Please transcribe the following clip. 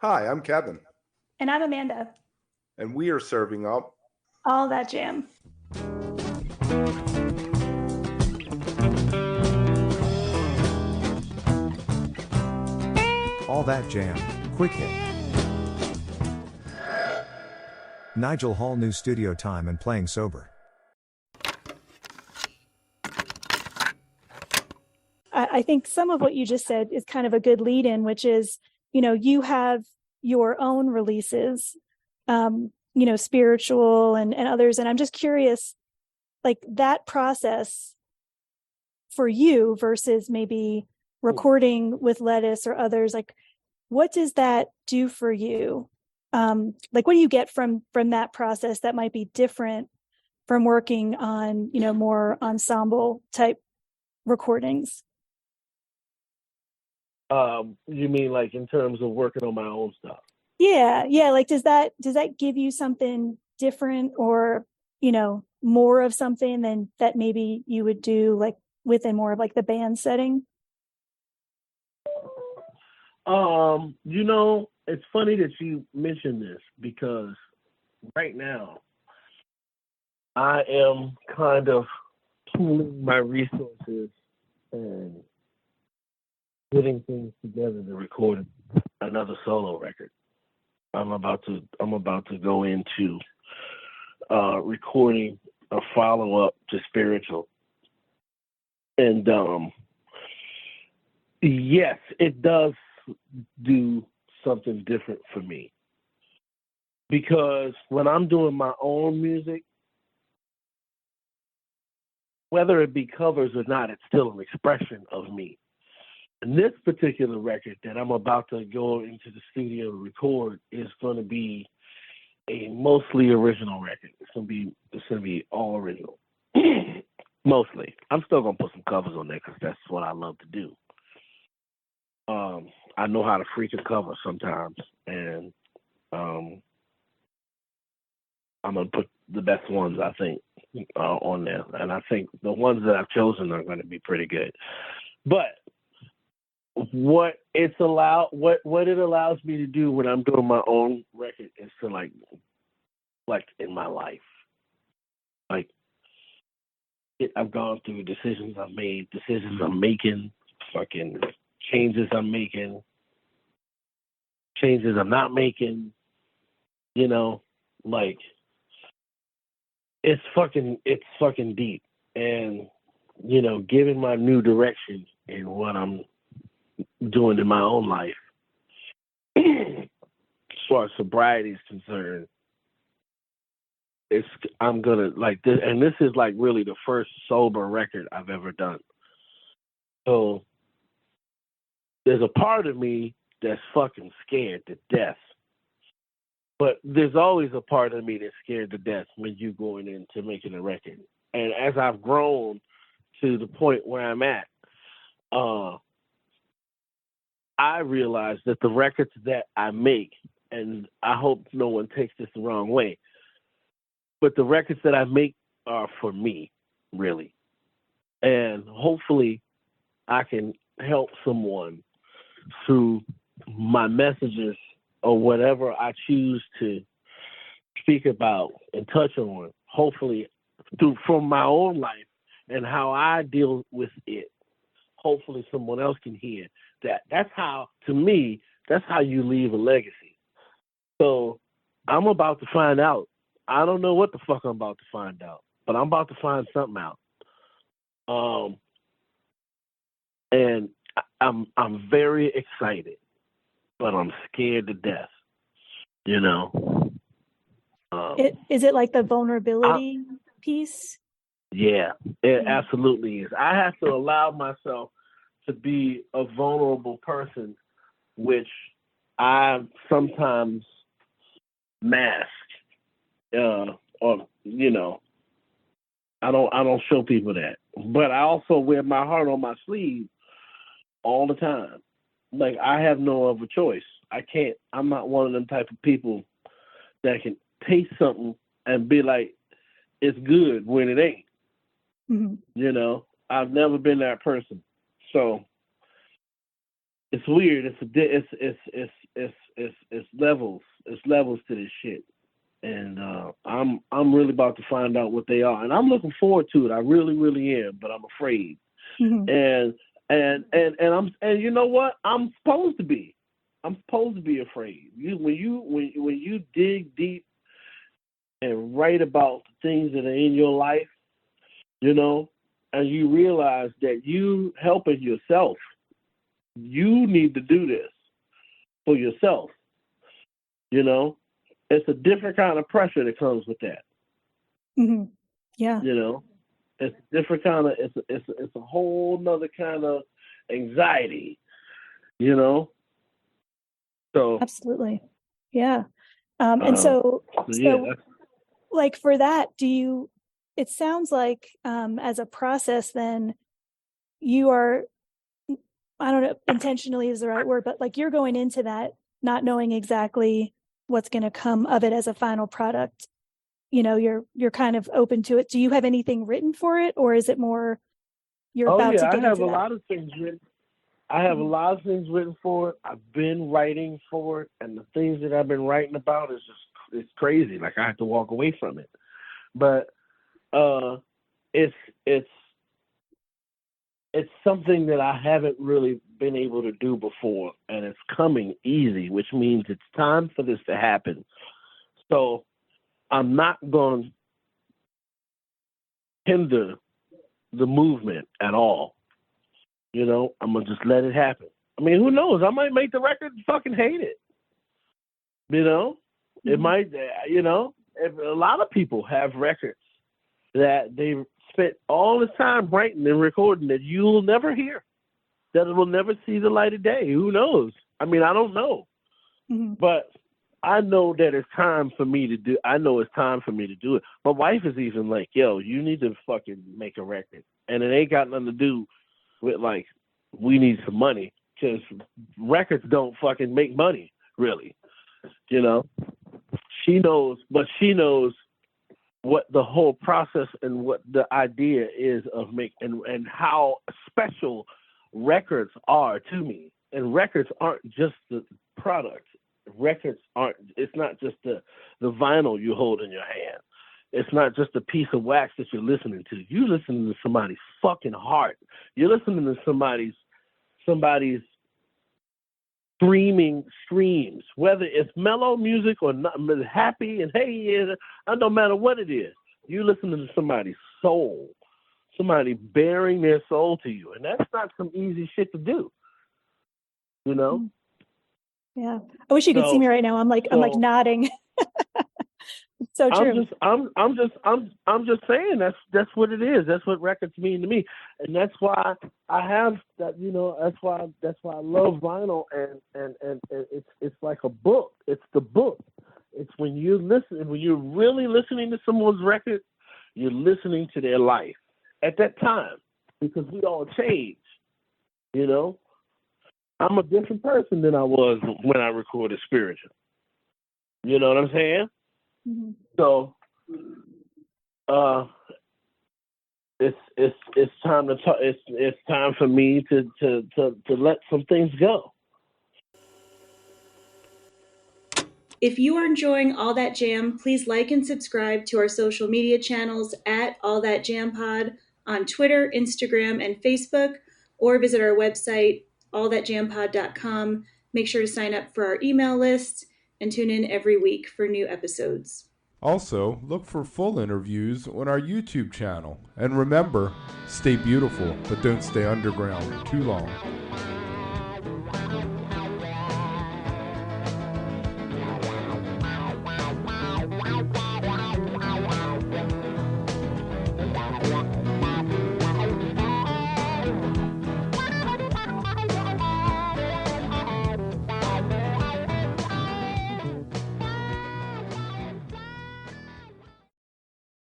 Hi, I'm Kevin, And I'm Amanda. and we are serving up All that jam. All That Jam, Quick Hit. Nigel Hall new studio time and playing sober. I think some of what you just said is kind of a good lead in, which is, you have your own releases, spiritual and others. And I'm just curious, like that process for you versus maybe recording with Lettuce or others, like what does that do for you? Like what do you get from that process that might be different from working on, more ensemble type recordings? You mean like in terms of working on my own stuff? Yeah. Like does that give you something different or, more of something than that maybe you would do like within more of like the band setting? It's funny that you mentioned this because right now I am kind of pooling my resources and putting things together to record another solo record. I'm about to go into recording a follow up to Spiritual. And yes, it does do something different for me. Because when I'm doing my own music, whether it be covers or not, it's still an expression of me. And this particular record that I'm about to go into the studio to record is going to be a mostly original record. It's gonna be all original, mostly. I'm still gonna put some covers on there because that's what I love to do. I know how to freak a cover sometimes, and I'm gonna put the best ones I think on there, and I think the ones that I've chosen are going to be pretty good. But what it allows me to do when I'm doing my own record is to like in my life, like I've gone through decisions I've made, decisions I'm making, fucking changes I'm making, changes I'm not making. Like it's fucking deep, and giving my new direction in what I'm doing in my own life, as far as sobriety is concerned, I'm gonna like this, and this is like really the first sober record I've ever done. So there's a part of me that's fucking scared to death, but there's always a part of me that's scared to death when you going into making a record. And as I've grown to the point where I'm at, I realize that the records that I make, and I hope no one takes this the wrong way, but the records that I make are for me, really. And hopefully I can help someone through my messages or whatever I choose to speak about and touch on, hopefully from my own life and how I deal with it. Hopefully someone else can hear that. That's how, to me, that's how you leave a legacy. So I'm about to find out. I don't know what the fuck I'm about to find out, but I'm about to find something out. And I'm very excited, but I'm scared to death. Is it like the vulnerability piece? Yeah, it absolutely is. I have to allow myself to be a vulnerable person, which I sometimes mask. Or I don't show people that. But I also wear my heart on my sleeve all the time. Like I have no other choice. I'm not one of them type of people that can taste something and be like, it's good when it ain't. Mm-hmm. I've never been that person. So it's weird. It's levels. It's levels to this shit, and I'm really about to find out what they are, and I'm looking forward to it. I really, really am, but I'm afraid. Mhm. And you know what? I'm supposed to be. I'm supposed to be afraid. When you dig deep and write about the things that are in your life, you know, and you realize that you helping yourself. You need to do this for yourself. You know, it's a different kind of pressure that comes with that. Mhm. Yeah. You know, it's different kind of. It's a whole nother kind of anxiety. You know, so Absolutely. Yeah. And so yeah, like for that, it sounds like as a process, then you are, I don't know, intentionally is the right word, but like you're going into that not knowing exactly what's going to come of it as a final product. You know, you're kind of open to it. Do you have anything written for it, or is it more you're about to I get have into a that? lot of things written. I have a lot of things written for it. I've been writing for it, and the things that I've been writing about is just it's crazy. Like I have to walk away from it, but it's something that I haven't really been able to do before, and it's coming easy, which means it's time for this to happen. So I'm not going to hinder the movement at all. You know, I'm going to just let it happen. I mean, who knows? I might make the record and fucking hate it. You know, it might, you know, a lot of people have records that they spent all this time writing and recording that you'll never hear, that will never see the light of day. Who knows? I mean, I don't know. Mm-hmm. But I know that it's time for me to do. I know it's time for me to do it. My wife is even like, "Yo, you need to fucking make a record," and it ain't got nothing to do with like we need some money because records don't fucking make money, really. You know, she knows, but she knows what the whole process and what the idea is of making and how special records are to me. And records aren't just the product. Records aren't, it's not just the vinyl you hold in your hand. It's not just a piece of wax that you're listening to. You're listening to somebody's fucking heart. You're listening to somebody's screaming screams, whether it's mellow music or not, happy and hey, no matter what it is, you listening to somebody's soul, somebody bearing their soul to you, and that's not some easy shit to do, you know. Yeah, I wish you could see me right now. I'm like nodding. It's so true. I'm just saying that's what it is. That's what records mean to me, and that's why I have that. You know, that's why I love vinyl, and it's like a book. It's the book. It's when you listen, when you're really listening to someone's record, you're listening to their life at that time, because we all change. You know, I'm a different person than I was when I recorded Spiritual. You know what I'm saying? Mm-hmm. So, it's time to talk. It's time for me to let some things go. If you are enjoying All That Jam, please like and subscribe to our social media channels at All That Jam Pod on Twitter, Instagram, and Facebook, or visit our website, allthatjampod.com. Make sure to sign up for our email list and tune in every week for new episodes. Also, look for full interviews on our YouTube channel. And remember, stay beautiful, but don't stay underground too long.